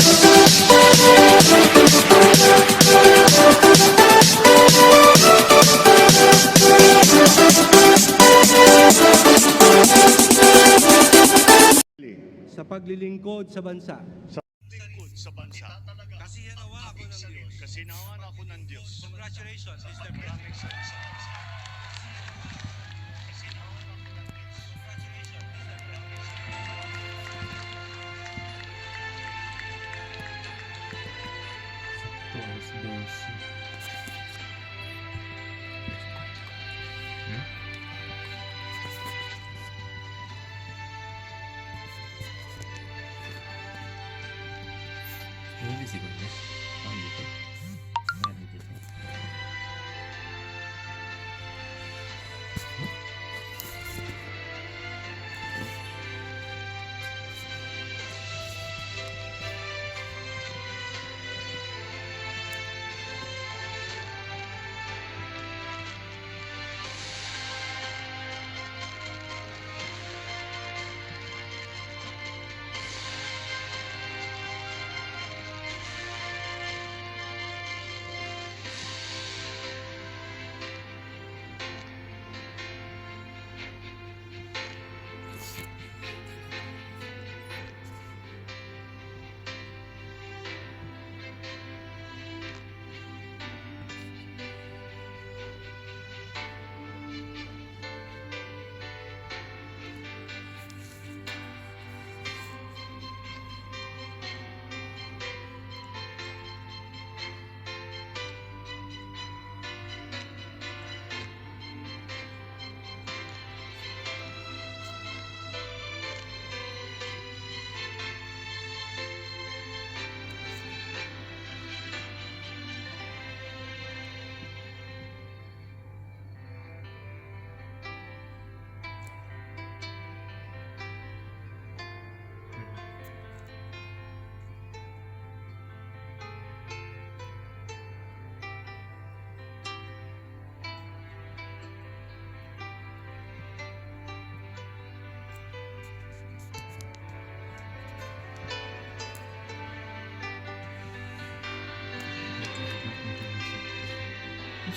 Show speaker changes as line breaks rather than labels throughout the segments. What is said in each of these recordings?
Sa paglilingkod sa bansa.
Sa bansa.
Kasi hinawa ako ng Diyos.
Kasi nawan ako ng Diyos.
Congratulations, Mr. President.
Hindi siguro. Dito. Dito.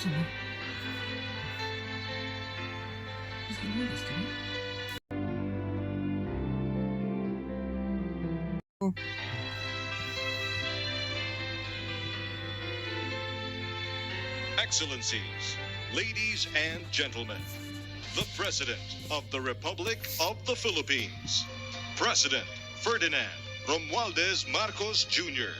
Ano?
Excellencies, ladies and gentlemen, the President of the Republic of the Philippines, President Ferdinand Romualdez Marcos Jr.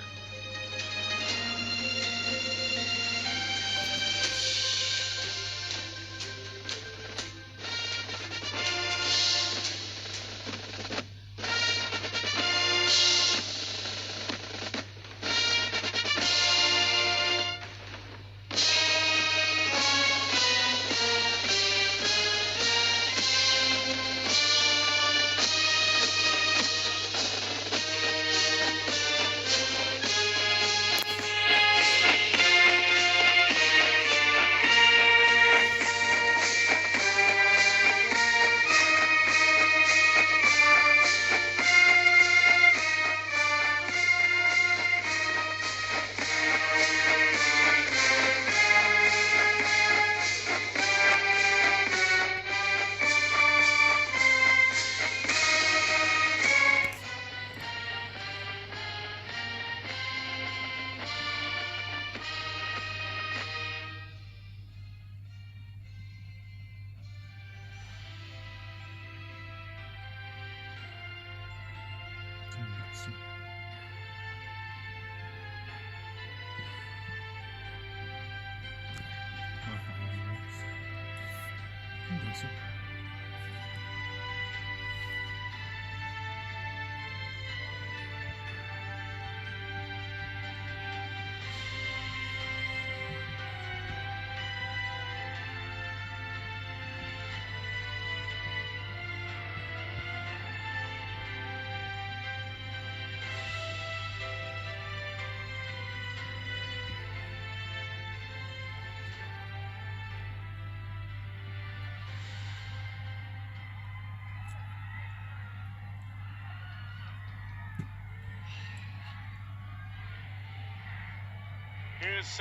His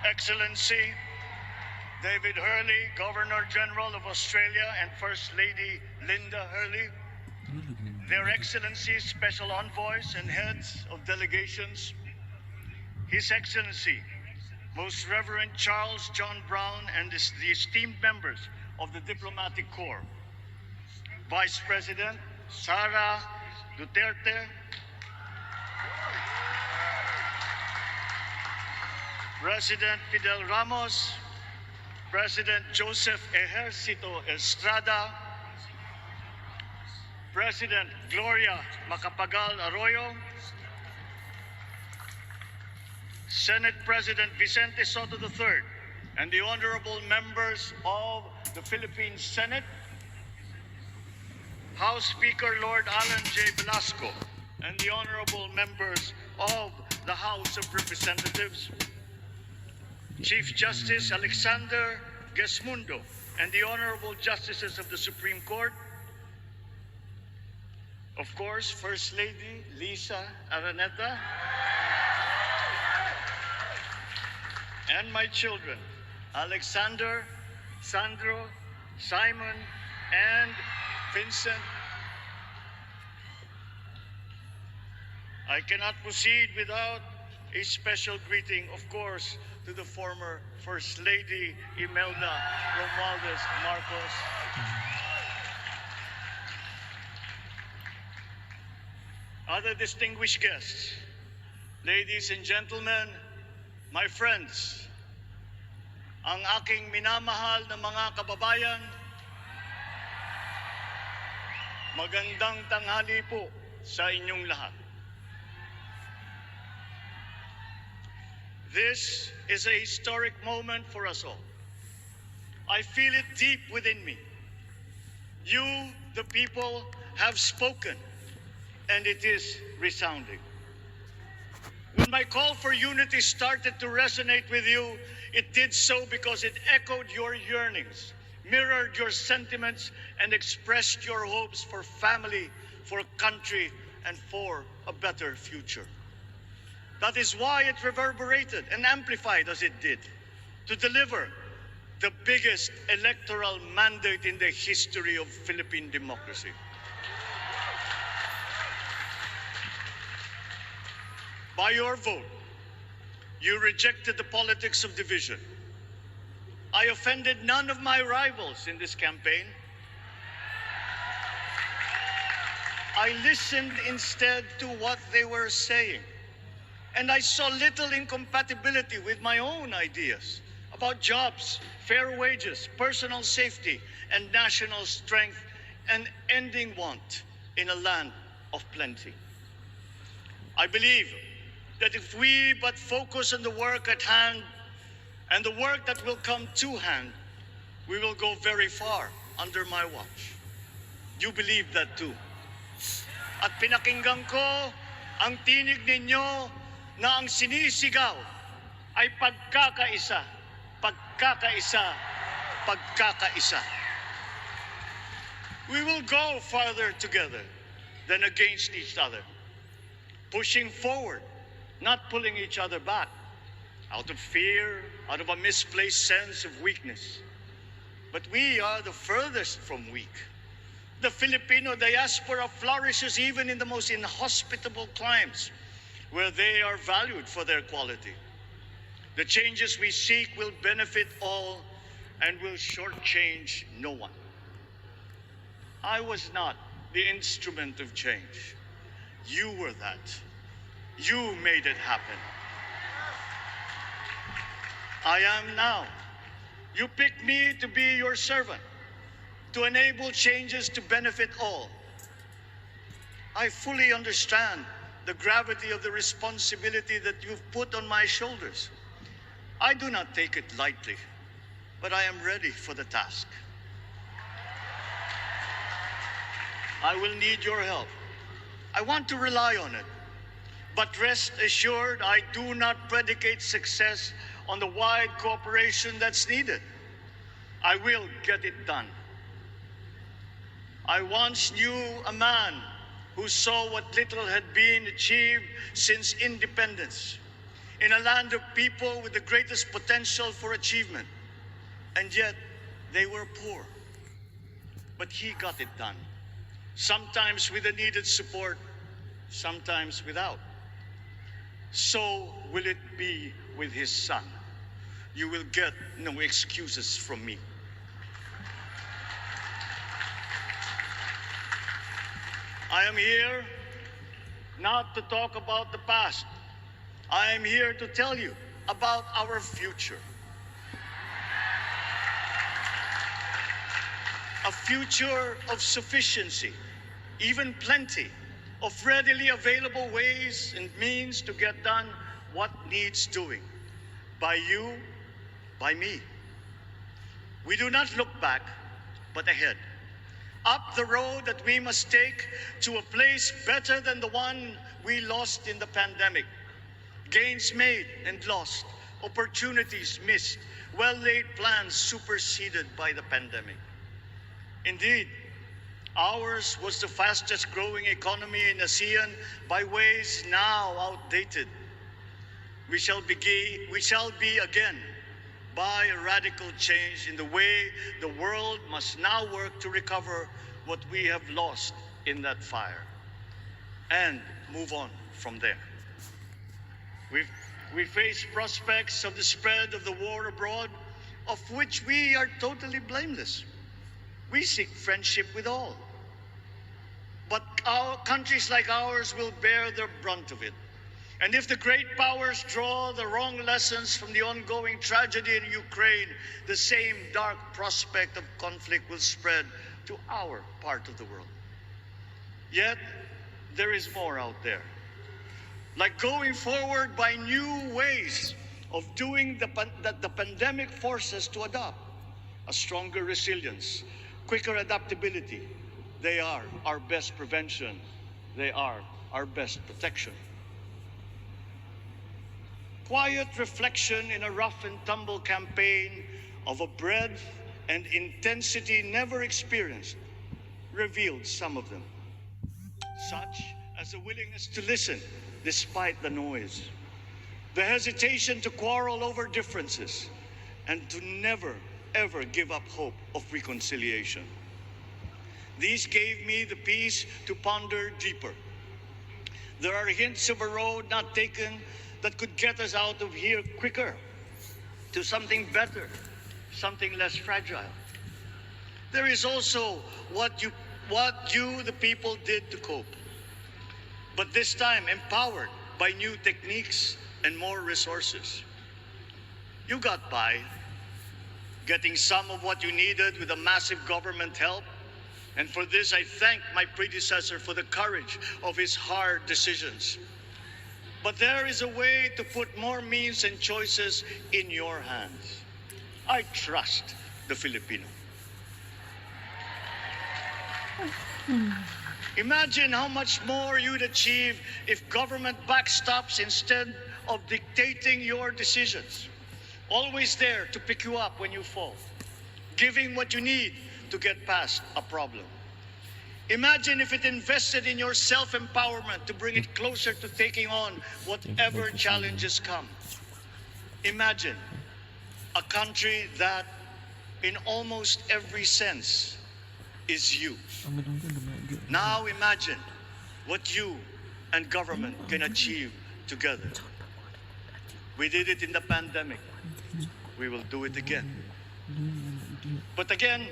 Excellency David Hurley, Governor General of Australia, and First Lady Linda Hurley, Their Excellencies, Special Envoys, and Heads of Delegations, His Excellency, Most Reverend Charles John Brown, and the esteemed members of the Diplomatic Corps, Vice President Sara Duterte, President Fidel Ramos, President Joseph Ejercito Estrada, President Gloria Macapagal Arroyo, Senate President Vicente Soto III, and the honorable members of the Philippine Senate, House Speaker Lord Alan J. Velasco, and the honorable members of the House of Representatives, Chief Justice Alexander Gesmundo, and the honorable justices of the Supreme Court, of course, First Lady Lisa Araneta, and my children, Alexander, Sandro, Simon, and Vincent. I cannot proceed without a special greeting, of course, to the former First Lady Imelda Romualdez Marcos. Other distinguished guests, ladies and gentlemen, my friends, ang aking minamahal na mga kababayan, magandang tanghali po sa inyong lahat. This is a historic moment for us all. I feel it deep within me. You, the people, have spoken, and it is resounding. When my call for unity started to resonate with you, it did so because it echoed your yearnings, mirrored your sentiments, and expressed your hopes for family, for country, and for a better future. That is why it reverberated and amplified as it did, to deliver the biggest electoral mandate in the history of Philippine democracy. By your vote, you rejected the politics of division. I offended none of my rivals in this campaign. I listened instead to what they were saying. And I saw little incompatibility with my own ideas about jobs, fair wages, personal safety, and national strength, and ending want in a land of plenty. I believe that if we but focus on the work at hand and the work that will come to hand, we will go very far under my watch. You believe that too. At pinakinggan ko ang tinig ninyo na ang sinisigaw ay pagkakaisa, pagkakaisa, pagkakaisa. We will go farther together than against each other, pushing forward, not pulling each other back, out of fear, out of a misplaced sense of weakness. But we are the furthest from weak. The Filipino diaspora flourishes even in the most inhospitable climes, where they are valued for their quality. The changes we seek will benefit all and will shortchange no one. I was not the instrument of change. You were that. You made it happen. I am now. You picked me to be your servant, to enable changes to benefit all. I fully understand the gravity of the responsibility that you've put on my shoulders. I do not take it lightly, but I am ready for the task. I will need your help. I want to rely on it. But rest assured, I do not predicate success on the wide cooperation that's needed. I will get it done. I once knew a man who saw what little had been achieved since independence in a land of people with the greatest potential for achievement, and yet they were poor. But he got it done, sometimes with the needed support, sometimes without. So will it be with his son. You will get no excuses from me. I am here not to talk about the past. I am here to tell you about our future. A future of sufficiency, even plenty, of readily available ways and means to get done what needs doing. By you, by me. We do not look back, but ahead. Up the road that we must take to a place better than the one we lost in the pandemic. Gains made and lost, opportunities missed, well-laid plans superseded by the pandemic. Indeed, ours was the fastest growing economy in ASEAN by ways now outdated. We shall be again by a radical change in the way the world must now work to recover what we have lost in that fire and move on from there. We face prospects of the spread of the war abroad, of which we are totally blameless. We seek friendship with all. But countries like ours will bear the brunt of it. And if the great powers draw the wrong lessons from the ongoing tragedy in Ukraine, the same dark prospect of conflict will spread to our part of the world. Yet, there is more out there. Like going forward by new ways of doing that the pandemic forces to adopt. A stronger resilience, quicker adaptability. They are our best prevention. They are our best protection. Quiet reflection in a rough and tumble campaign of a breadth and intensity never experienced revealed some of them, such as a willingness to listen despite the noise, the hesitation to quarrel over differences, and to never, ever give up hope of reconciliation. These gave me the peace to ponder deeper. There are hints of a road not taken that could get us out of here quicker to something better, something less fragile. There is also what you, the people, did to cope. But this time empowered by new techniques and more resources. You got by, getting some of what you needed with a massive government help. And for this, I thank my predecessor for the courage of his hard decisions. But there is a way to put more means and choices in your hands. I trust the Filipino. Imagine how much more you'd achieve if government backstops instead of dictating your decisions. Always there to pick you up when you fall, giving what you need to get past a problem. Imagine if it invested in your self-empowerment to bring it closer to taking on whatever challenges come. Imagine a country that, in almost every sense, is you. Now imagine what you and government can achieve together. We did it in the pandemic. We will do it again. But again,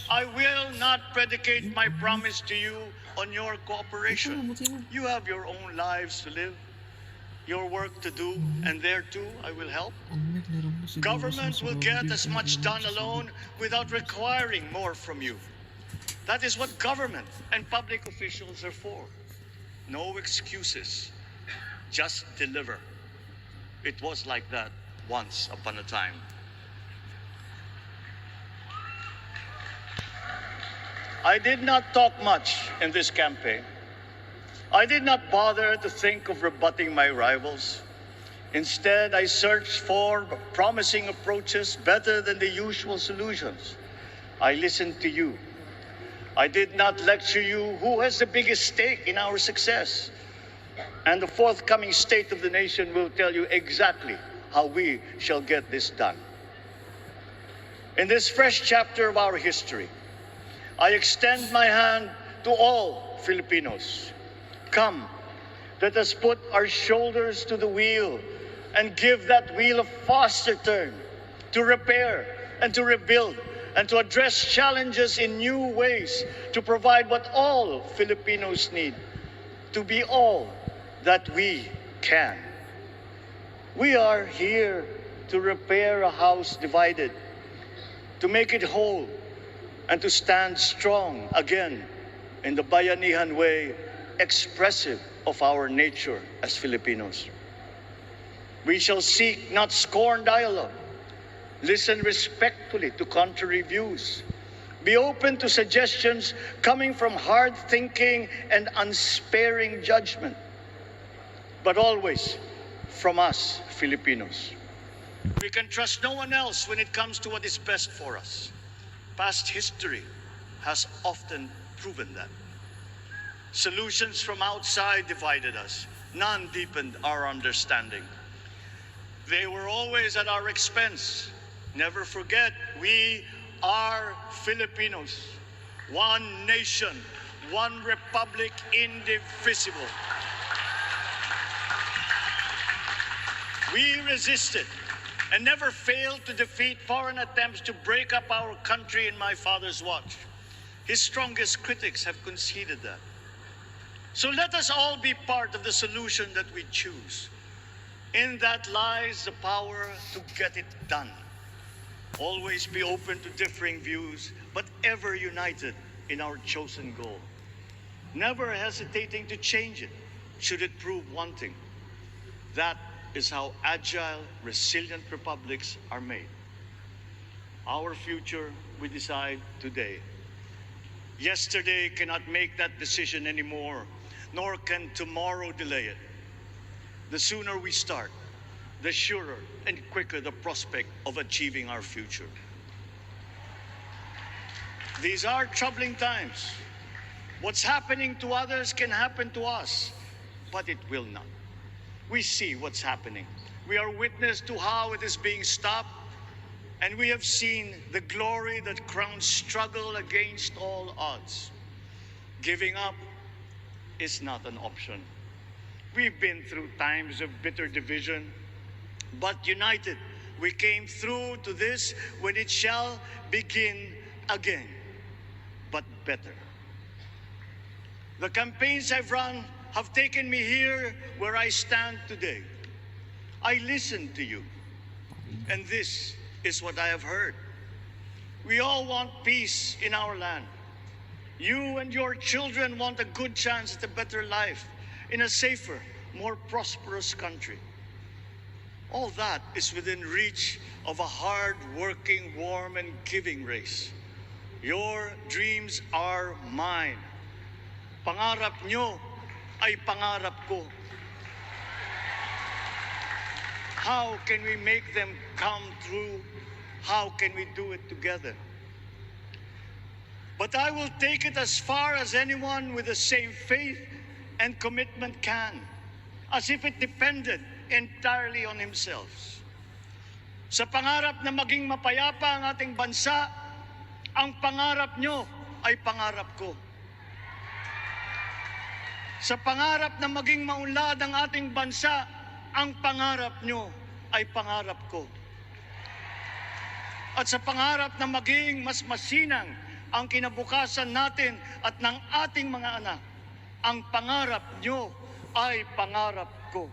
I will not predicate my promise to you on your cooperation. You have your own lives to live, your work to do, and there too I will help. Government will get as much done alone without requiring more from you. That is what government and public officials are for. No excuses, just deliver. It was like that once upon a time. I did not talk much in this campaign. I did not bother to think of rebutting my rivals. Instead, I searched for promising approaches better than the usual solutions. I listened to you. I did not lecture you who has the biggest stake in our success And the forthcoming State of the Nation will tell you exactly how we shall get this done. In this fresh chapter of our history, I extend my hand to all Filipinos. Come, let us put our shoulders to the wheel and give that wheel a faster turn to repair and to rebuild and to address challenges in new ways, to provide what all Filipinos need, to be all that we can. We are here to repair a house divided, to make it whole, and to stand strong again in the bayanihan way, expressive of our nature as Filipinos. We shall seek, not scorn dialogue, listen respectfully to contrary views, be open to suggestions coming from hard thinking and unsparing judgment, but always from us, Filipinos. We can trust no one else when it comes to what is best for us. Past history has often proven that. Solutions from outside divided us. None deepened our understanding. They were always at our expense. Never forget, we are Filipinos. One nation, one republic, indivisible. We resisted and never failed to defeat foreign attempts to break up our country in my father's watch. His strongest critics have conceded that. So let us all be part of the solution that we choose. In that lies the power to get it done. Always be open to differing views, but ever united in our chosen goal. Never hesitating to change it, should it prove wanting. That is how agile, resilient republics are made. Our future we decide today. Yesterday cannot make that decision anymore, nor can tomorrow delay it. The sooner we start, the surer and quicker the prospect of achieving our future. These are troubling times. What's happening to others can happen to us, but it will not. We see what's happening. We are witness to how it is being stopped, and we have seen the glory that crowns struggle against all odds. Giving up is not an option. We've been through times of bitter division, but united, we came through to this when it shall begin again, but better. The campaigns I've run have taken me here where I stand today. I listened to you, and this is what I have heard. We all want peace in our land. You and your children want a good chance at a better life in a safer, more prosperous country. All that is within reach of a hard-working, warm, and giving race. Your dreams are mine. Pangarap nyo ay pangarap ko. How can we make them come true? How can we do it together? But I will take it as far as anyone with the same faith and commitment can, as if it depended entirely on himself. Sa pangarap na maging mapayapa ang ating bansa, ang pangarap nyo ay pangarap ko. Sa pangarap na maging maunlad ang ating bansa, ang pangarap nyo ay pangarap ko. At sa pangarap na maging mas masinang ang kinabukasan natin at ng ating mga anak, ang pangarap nyo ay pangarap ko.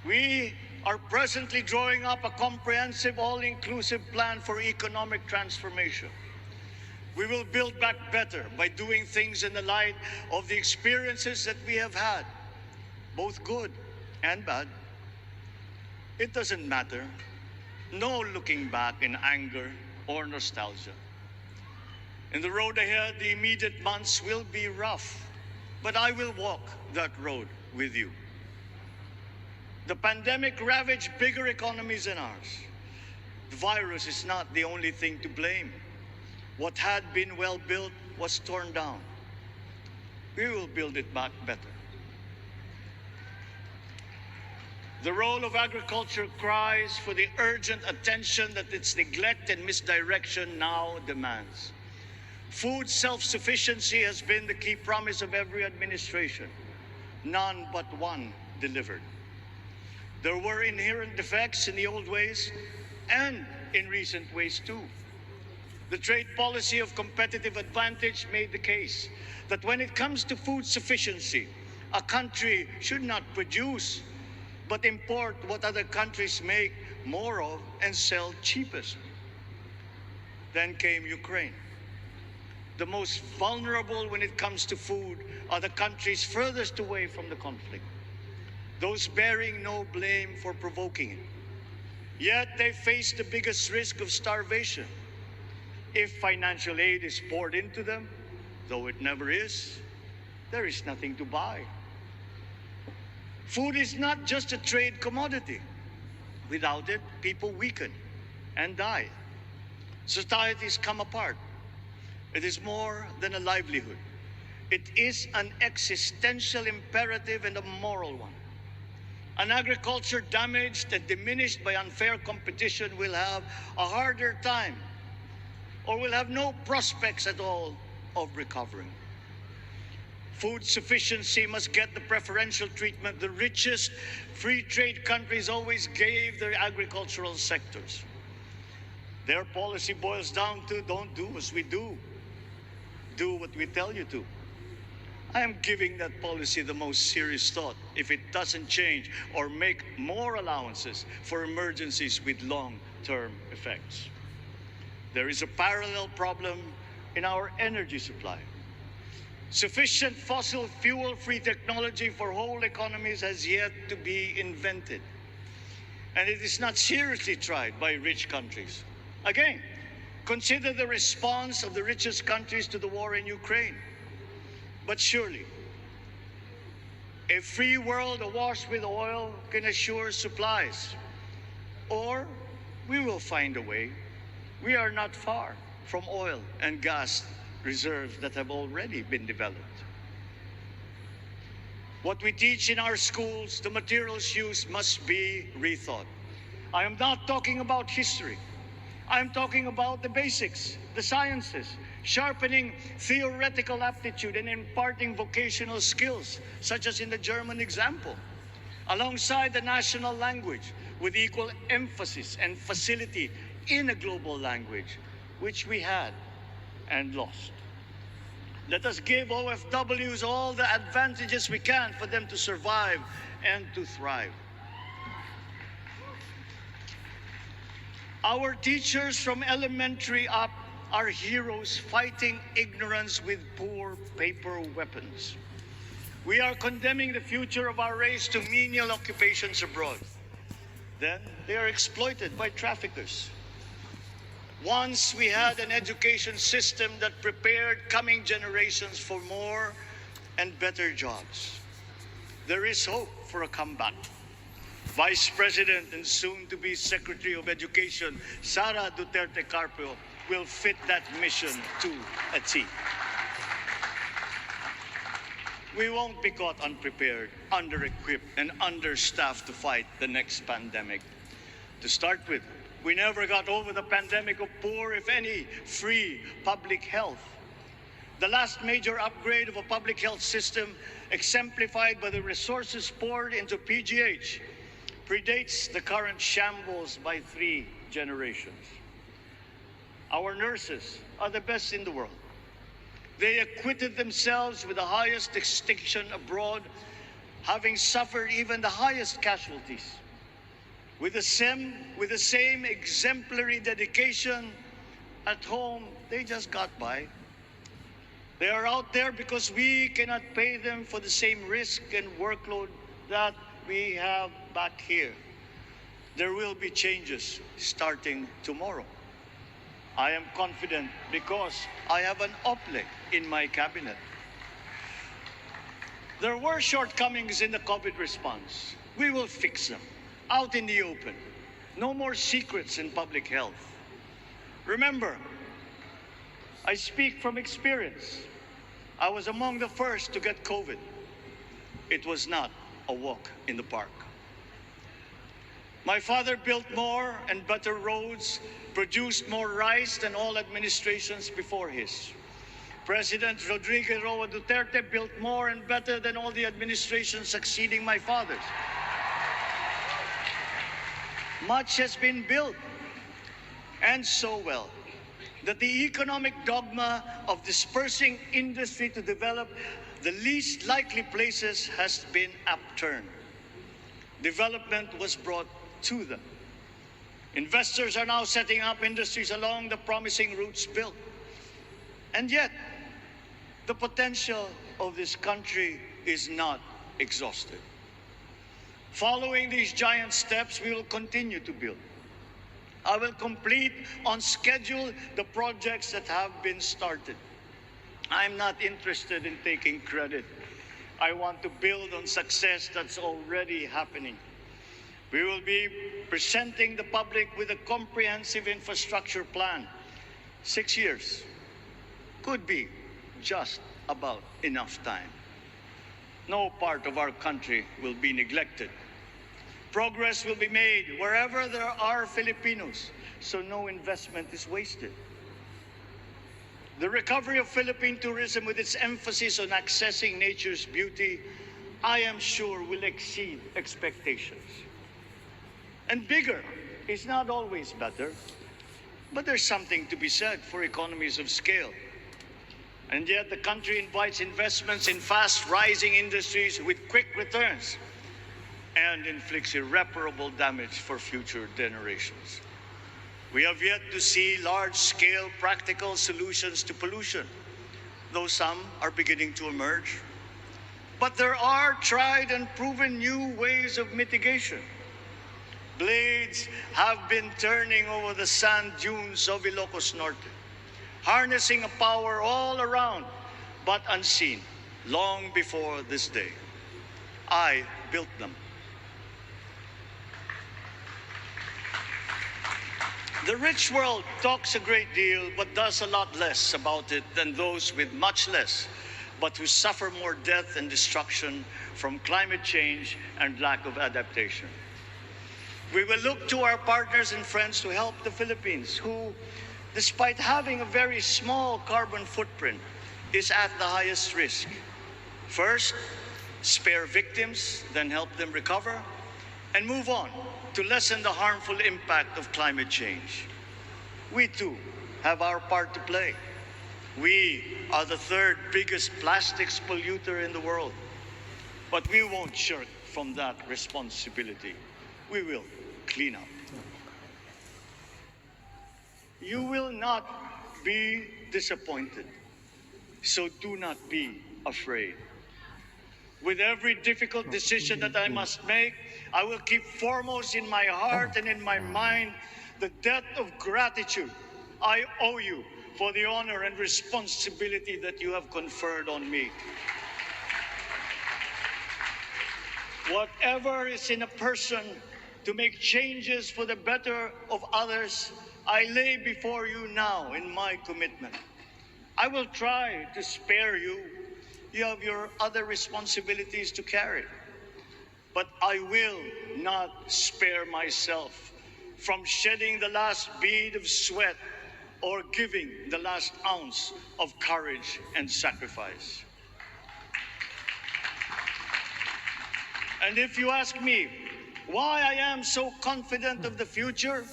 We are presently drawing up a comprehensive, all-inclusive plan for economic transformation. We will build back better by doing things in the light of the experiences that we have had, both good and bad. It doesn't matter. No looking back in anger or nostalgia. In the road ahead, the immediate months will be rough, but I will walk that road with you. The pandemic ravaged bigger economies than ours. The virus is not the only thing to blame. What had been well built was torn down. we will build it back better. The role of agriculture cries for the urgent attention that its neglect and misdirection now demands. Food self-sufficiency has been the key promise of every administration. None but one delivered. There were inherent defects in the old ways and in recent ways too. The trade policy of competitive advantage made the case that when it comes to food sufficiency, a country should not produce but import what other countries make more of and sell cheapest. Then came Ukraine. The most vulnerable when it comes to food are the countries furthest away from the conflict, those bearing no blame for provoking it. Yet they face the biggest risk of starvation. If financial aid is poured into them, though it never is, there is nothing to buy. Food is not just a trade commodity. Without it, people weaken and die. Societies come apart. It is more than a livelihood. It is an existential imperative and a moral one. An agriculture damaged and diminished by unfair competition will have a harder time or will have no prospects at all of recovering. Food sufficiency must get the preferential treatment the richest free trade countries always gave their agricultural sectors. Their policy boils down to don't do as we do. Do what we tell you to. I am giving that policy the most serious thought if it doesn't change or make more allowances for emergencies with long-term effects. There is a parallel problem in our energy supply. Sufficient fossil fuel-free technology for whole economies has yet to be invented. And it is not seriously tried by rich countries. Again, consider the response of the richest countries to the war in Ukraine. But surely, a free world awash with oil can assure supplies. Or we will find a way. We are not far from oil and gas reserves that have already been developed. What we teach in our schools, the materials used must be rethought. I am not talking about history. I am talking about the basics, the sciences, sharpening theoretical aptitude and imparting vocational skills, such as in the German example, alongside the national language with equal emphasis and facility in a global language, which we had and lost. Let us give OFWs all the advantages we can for them to survive and to thrive. Our teachers from elementary up are heroes fighting ignorance with poor paper weapons. We are condemning the future of our race to menial occupations abroad. Then they are exploited by traffickers. Once we had an education system that prepared coming generations for more and better jobs. There is hope for a comeback. Vice President and soon-to-be Secretary of Education, Sara Duterte Carpio, will fit that mission to a T. We won't be caught unprepared, under-equipped, and understaffed to fight the next pandemic. To start with, we never got over the pandemic of poor, if any, free public health. The last major upgrade of a public health system, exemplified by the resources poured into PGH, predates the current shambles by 3 generations. Our nurses are the best in the world. They acquitted themselves with the highest distinction abroad, having suffered even the highest casualties. With the same exemplary dedication at home, they just got by. They are out there because we cannot pay them for the same risk and workload that we have back here. There will be changes starting tomorrow. I am confident because I have an OPLE in my cabinet. There were shortcomings in the COVID response. We will fix them out in the open. No more secrets in public health. Remember, I speak from experience. I was among the first to get COVID. It was not a walk in the park. My father built more and better roads, produced more rice than all administrations before his. President Rodrigo Roa Duterte built more and better than all the administrations succeeding my father's. Much has been built, and so well, that the economic dogma of dispersing industry to develop the least likely places has been upturned. Development was brought to them. Investors are now setting up industries along the promising routes built. And yet, the potential of this country is not exhausted. Following these giant steps, we will continue to build. I will complete on schedule the projects that have been started. I'm not interested in taking credit. I want to build on success that's already happening. We will be presenting the public with a comprehensive infrastructure plan. 6 years could be just about enough time. No part of our country will be neglected. Progress will be made wherever there are Filipinos, so no investment is wasted. The recovery of Philippine tourism, with its emphasis on accessing nature's beauty, I am sure will exceed expectations. And bigger is not always better, but there's something to be said for economies of scale. And yet the country invites investments in fast-rising industries with quick returns and inflicts irreparable damage for future generations. We have yet to see large-scale practical solutions to pollution, though some are beginning to emerge. But there are tried and proven new ways of mitigation. Blades have been turning over the sand dunes of Ilocos Norte, harnessing a power all around, but unseen, long before this day. I built them. The rich world talks a great deal, but does a lot less about it than those with much less, but who suffer more death and destruction from climate change and lack of adaptation. We will look to our partners and friends to help the Philippines, who, despite having a very small carbon footprint, is at the highest risk. First, spare victims, then help them recover, and move on to lessen the harmful impact of climate change. We too have our part to play. We are the third biggest plastics polluter in the world, but we won't shirk from that responsibility. We will clean up. You will not be disappointed, so do not be afraid. With every difficult decision that I must make, I will keep foremost in my heart and in my mind the debt of gratitude I owe you for the honor and responsibility that you have conferred on me. Whatever is in a person to make changes for the better of others, I lay before you now in my commitment. I will try to spare you. You have your other responsibilities to carry. But I will not spare myself from shedding the last bead of sweat or giving the last ounce of courage and sacrifice. And if you ask me why I am so confident of the future,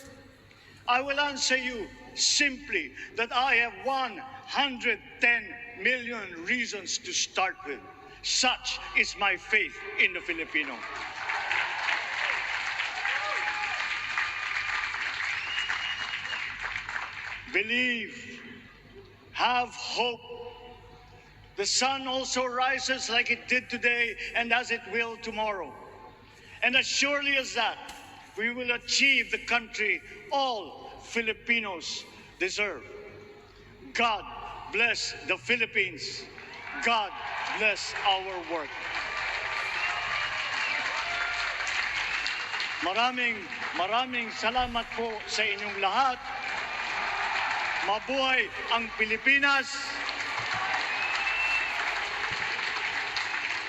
I will answer you simply that I have 110 million reasons to start with. Such is my faith in the Filipino. Believe, have hope. The sun also rises like it did today and as it will tomorrow. And as surely as that, we will achieve the country all Filipinos deserve. God bless the Philippines. God bless our work. Maraming salamat po sa inyong lahat. Mabuhay ang Pilipinas.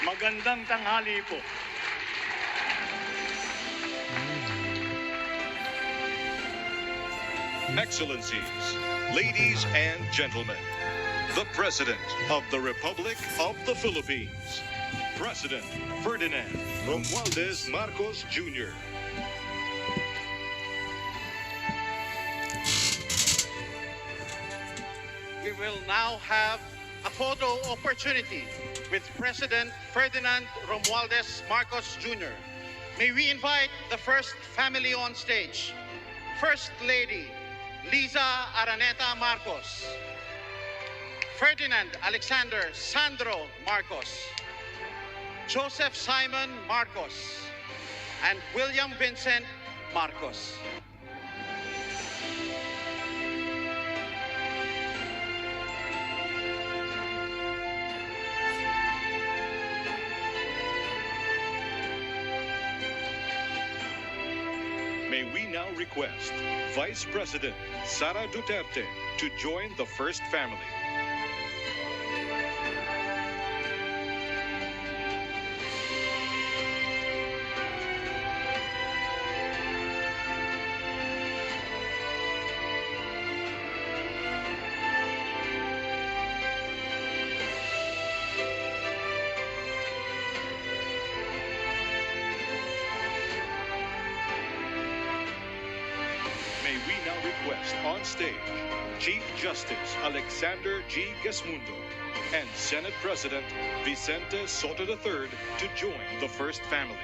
Magandang tanghali po.
Excellencies, ladies and gentlemen, the President of the Republic of the Philippines, President Ferdinand Romualdez Marcos Jr.
We will now have a photo opportunity with President Ferdinand Romualdez Marcos Jr. May we invite the first family on stage. First Lady Liza Araneta Marcos, Ferdinand Alexander Sandro Marcos, Joseph Simon Marcos, and William Vincent Marcos.
May we now request Vice President Sara Duterte to join the first family. May we now request on stage Chief Justice Alexander G. Gasmundo and Senate President Vicente Soto III to join the first family.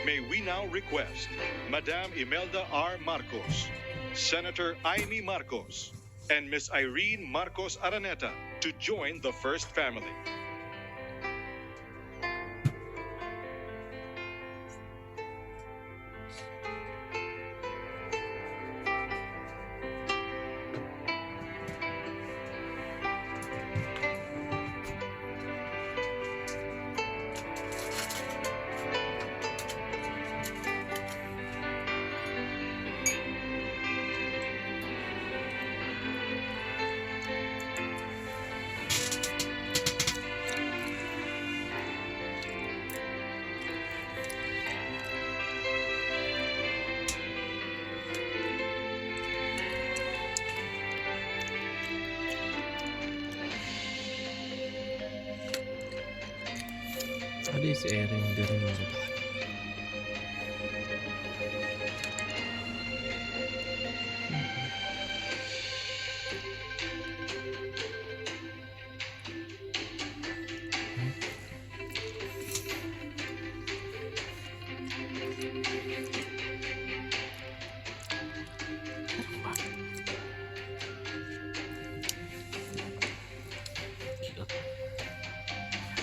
May we now request Madam Imelda R. Marcos, Senator Amy Marcos, and Miss Irene Marcos Araneta to join the first family.
Ano yung si Erin? Hindi rin mo.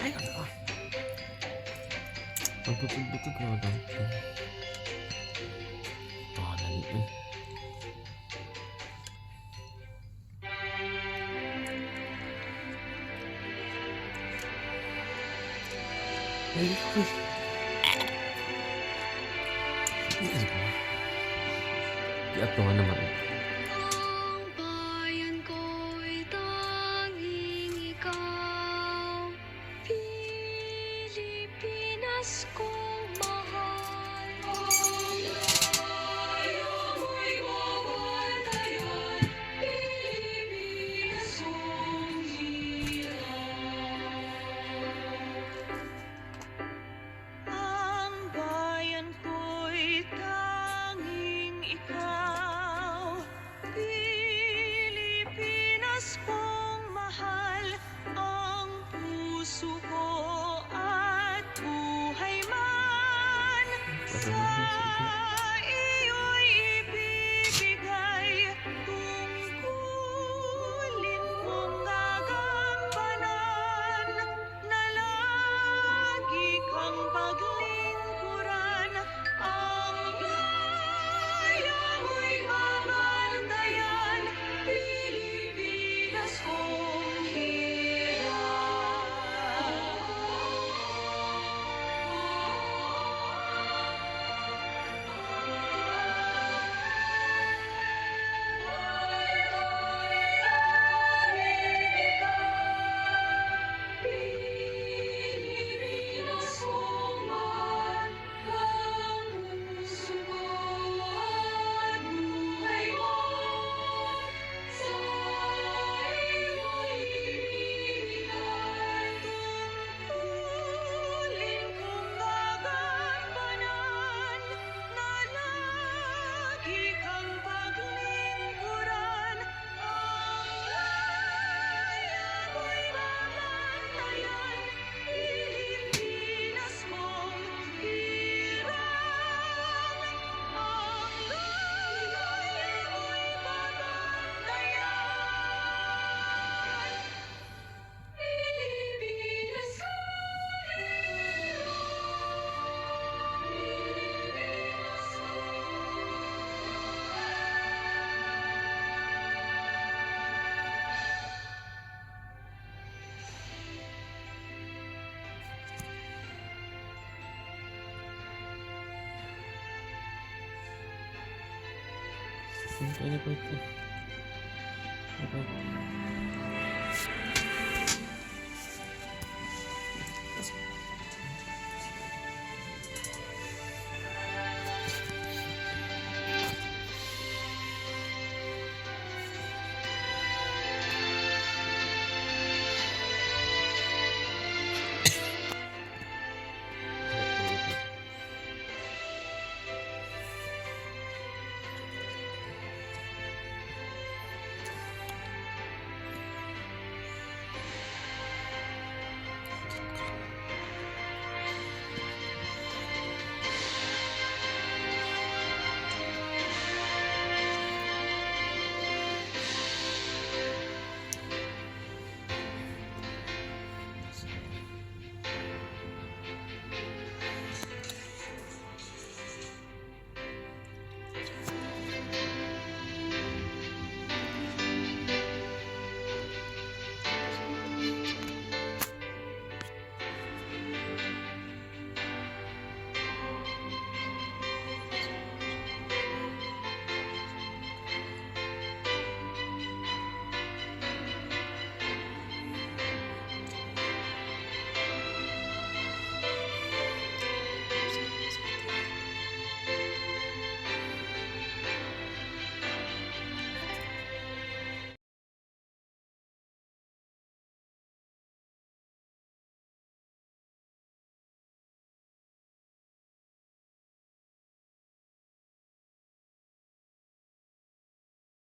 Ay, ano ka? Ang butog-butog na lang. Pangalan eh. Ay, ko. Iyak ko nga naman.
Ang bayan ko'y tanging ikaw, Pilipinas kong mahal. Ang bayan mo'y babantayan, Pilipinas kong ang bayan ko'y tanging ikaw, Pilipinas kong mahal. Ang puso ko at buhay man sa
Teleport. Teleport.